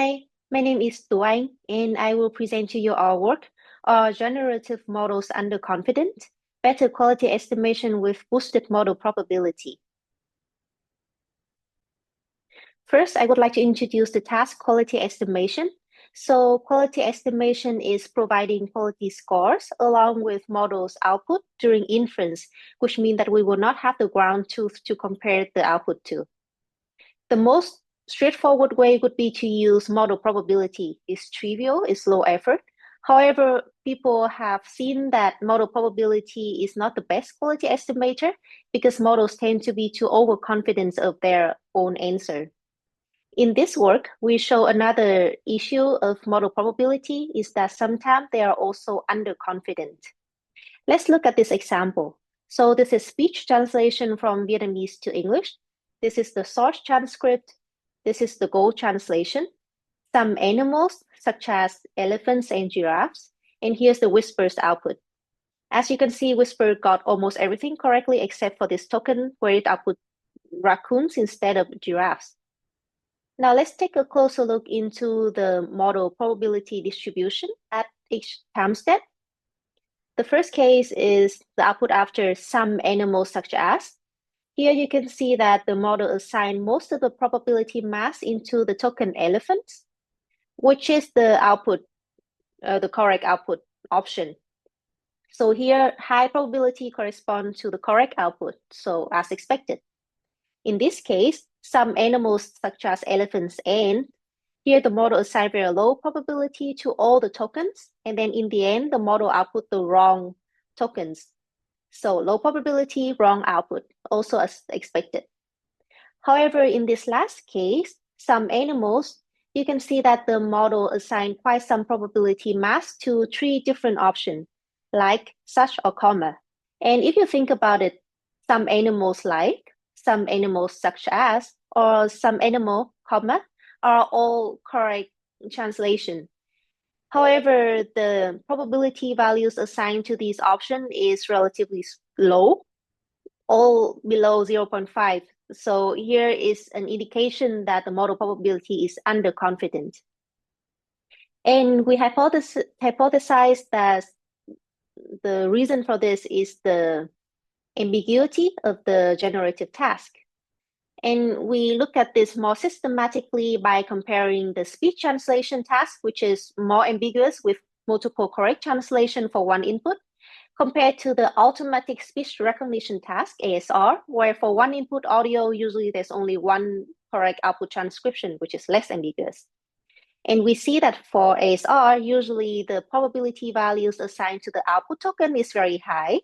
Hi, my name is Tuan, and I will present to you our work, Generative Models Underconfident, Better Quality Estimation with Boosted Model Probability. First, I would like to introduce the task quality estimation. So quality estimation is providing quality scores along with models output during inference, which means that we will not have the ground truth to compare the output to. The most straightforward way would be to use model probability. It's trivial, it's low effort. However, people have seen that model probability is not the best quality estimator because models tend to be too overconfident of their own answer. In this work, we show another issue of model probability is that sometimes they are also underconfident. Let's look at this example. So this is speech translation from Vietnamese to English. This is the source transcript. This is the goal translation. Some animals, such as elephants and giraffes. And here's the Whisper's output. As you can see, Whisper got almost everything correctly except for this token where it output raccoons instead of giraffes. Now let's take a closer look into the model probability distribution at each time step. The first case is the output after some animals such as. Here you can see that the model assigned most of the probability mass into the token elephants, which is the output, the correct output option. So here, high probability corresponds to the correct output, so as expected. In this case, some animals such as elephants and here the model assigned very low probability to all the tokens, and then in the end, the model output the wrong tokens. So low probability, wrong output, also as expected. However, in this last case, some animals, you can see that the model assigned quite some probability mass to 3 different options, like, such, or comma. And if you think about it, some animals like, some animals such as, or some animal, comma, are all correct translation. However, the probability values assigned to these options is relatively low, all below 0.5. So here is an indication that the model probability is underconfident. And we hypothesized that the reason for this is the ambiguity of the generative task. And we look at this more systematically by comparing the speech translation task, which is more ambiguous with multiple correct translation for one input, compared to the automatic speech recognition task, ASR, where for one input audio, usually there's only one correct output transcription, which is less ambiguous. And we see that for ASR, usually the probability values assigned to the output token is very high,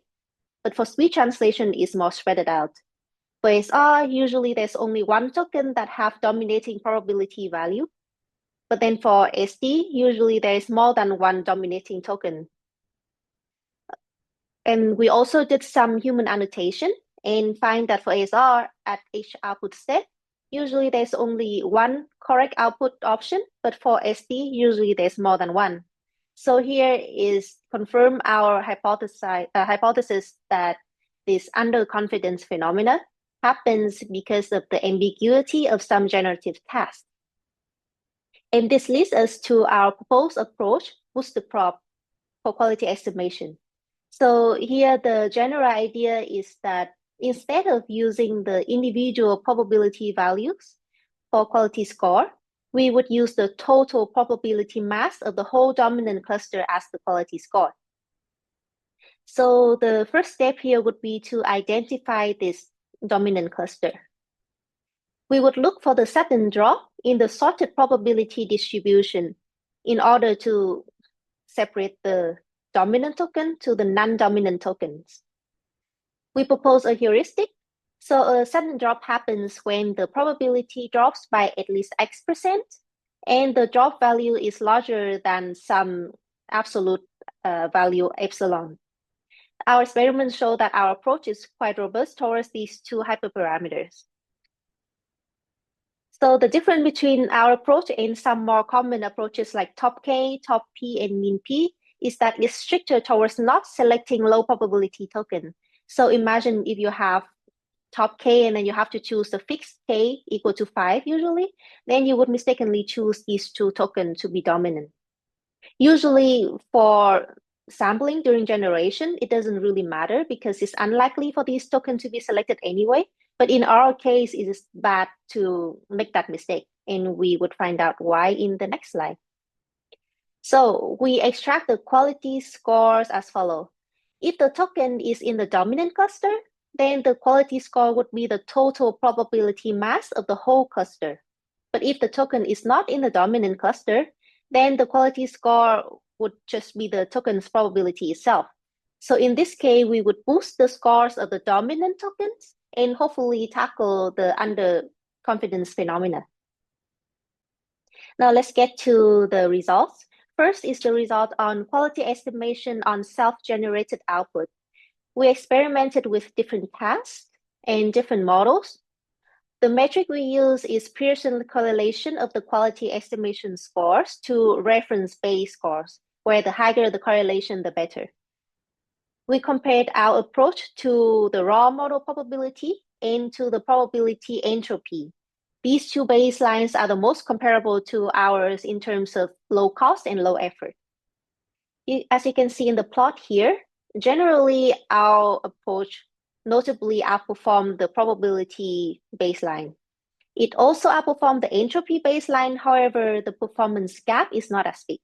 but for speech translation is more spread out. For ASR, usually there's only one token that have dominating probability value. But then for SD, usually there is more than one dominating token. And we also did some human annotation and find that for ASR at each output step, usually there's only one correct output option, but for SD, usually there's more than one. So here is confirm our hypothesis that this underconfidence phenomena happens because of the ambiguity of some generative tasks. And this leads us to our proposed approach, BoostedProb, for quality estimation. So here the general idea is that instead of using the individual probability values for quality score, we would use the total probability mass of the whole dominant cluster as the quality score. So the first step here would be to identify this dominant cluster. We would look for the sudden drop in the sorted probability distribution in order to separate the dominant token to the non-dominant tokens. We propose a heuristic. So a sudden drop happens when the probability drops by at least X%, and the drop value is larger than some absolute value epsilon. Our experiments show that our approach is quite robust towards these two hyperparameters. So the difference between our approach and some more common approaches like top K, top P, and min P is that it's stricter towards not selecting low probability token. So imagine if you have top k, and then you have to choose the fixed k equal to 5 usually, then you would mistakenly choose these two tokens to be dominant. Usually for sampling during generation, it doesn't really matter because it's unlikely for these tokens to be selected anyway. But in our case, it is bad to make that mistake, and we would find out why in the next slide. So we extract the quality scores as follows. If the token is in the dominant cluster, then the quality score would be the total probability mass of the whole cluster. But if the token is not in the dominant cluster, then the quality score would just be the token's probability itself. So in this case, we would boost the scores of the dominant tokens and hopefully tackle the underconfidence phenomena. Now let's get to the results. First is the result on quality estimation on self-generated output. We experimented with different tasks and different models. The metric we use is Pearson correlation of the quality estimation scores to reference base scores, where the higher the correlation, the better. We compared our approach to the raw model probability and to the probability entropy. These two baselines are the most comparable to ours in terms of low cost and low effort. As you can see in the plot here, generally our approach notably outperformed the probability baseline. It also outperformed the entropy baseline, however, the performance gap is not as big.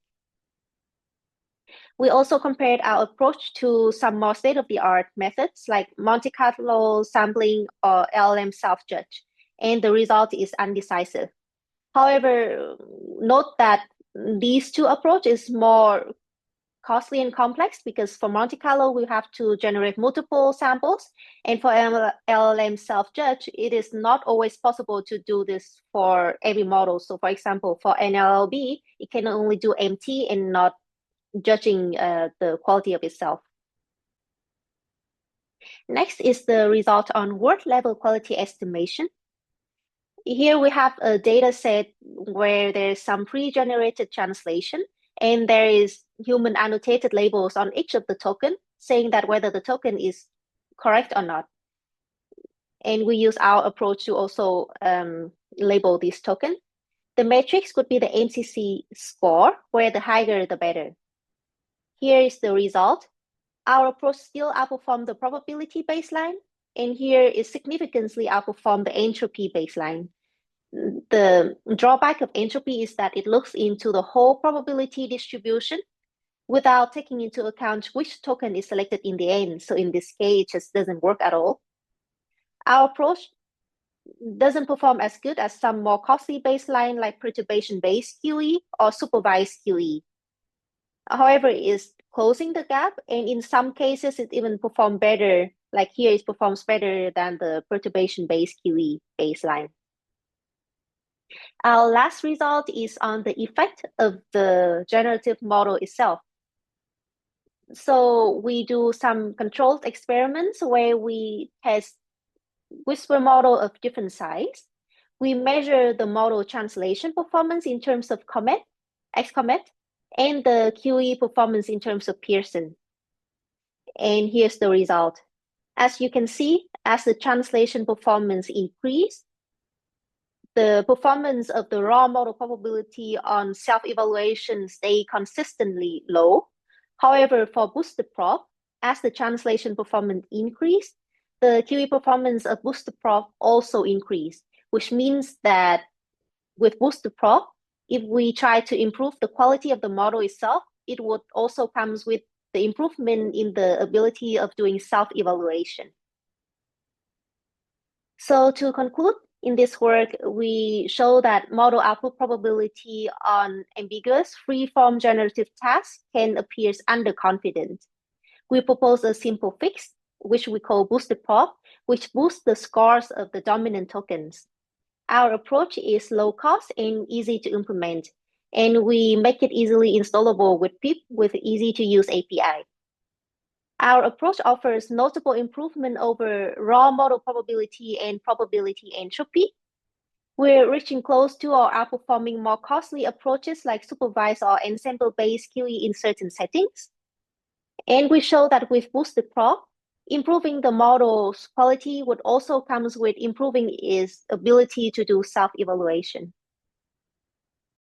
We also compared our approach to some more state-of-the-art methods like Monte Carlo sampling or LLM self-judge, and the result is undecisive. However, note that these two approaches more costly and complex because for Monte Carlo, we have to generate multiple samples. And for LLM self-judge, it is not always possible to do this for every model. So for example, for EMNLP, it can only do MT and not judging the quality of itself. Next is the result on word level quality estimation. Here we have a data set where there's some pre-generated translation and there is human annotated labels on each of the token saying that whether the token is correct or not. And we use our approach to also label this token. The matrix could be the MCC score, where the higher the better. Here is the result. Our approach still outperformed the probability baseline, and here is significantly outperformed the entropy baseline. The drawback of entropy is that it looks into the whole probability distribution without taking into account which token is selected in the end. So in this case, it just doesn't work at all. Our approach doesn't perform as good as some more costly baseline like perturbation-based QE or supervised QE. However, it is closing the gap, and in some cases, it even performs better. Like here, it performs better than the perturbation-based QE baseline. Our last result is on the effect of the generative model itself. So we do some controlled experiments where we test whisper model of different size. We measure the model translation performance in terms of XCOMET, and the QE performance in terms of Pearson. And here's the result. As you can see, as the translation performance increase, the performance of the raw model probability on self-evaluation stay consistently low. However, for BoostedProb, as the translation performance increased, the QE performance of BoostedProb also increased, which means that with BoostedProb, if we try to improve the quality of the model itself, it would also come with the improvement in the ability of doing self-evaluation. So to conclude, in this work, we show that model output probability on ambiguous free-form generative tasks can appear underconfident. We propose a simple fix, which we call BoostedProb, which boosts the scores of the dominant tokens. Our approach is low cost and easy to implement, and we make it easily installable with PIP with easy to use API. Our approach offers notable improvement over raw model probability and probability entropy. We're reaching close to or outperforming more costly approaches like supervised or ensemble-based QE in certain settings. And we show that with BoostedProb, Improving the model's quality would also comes with improving its ability to do self-evaluation.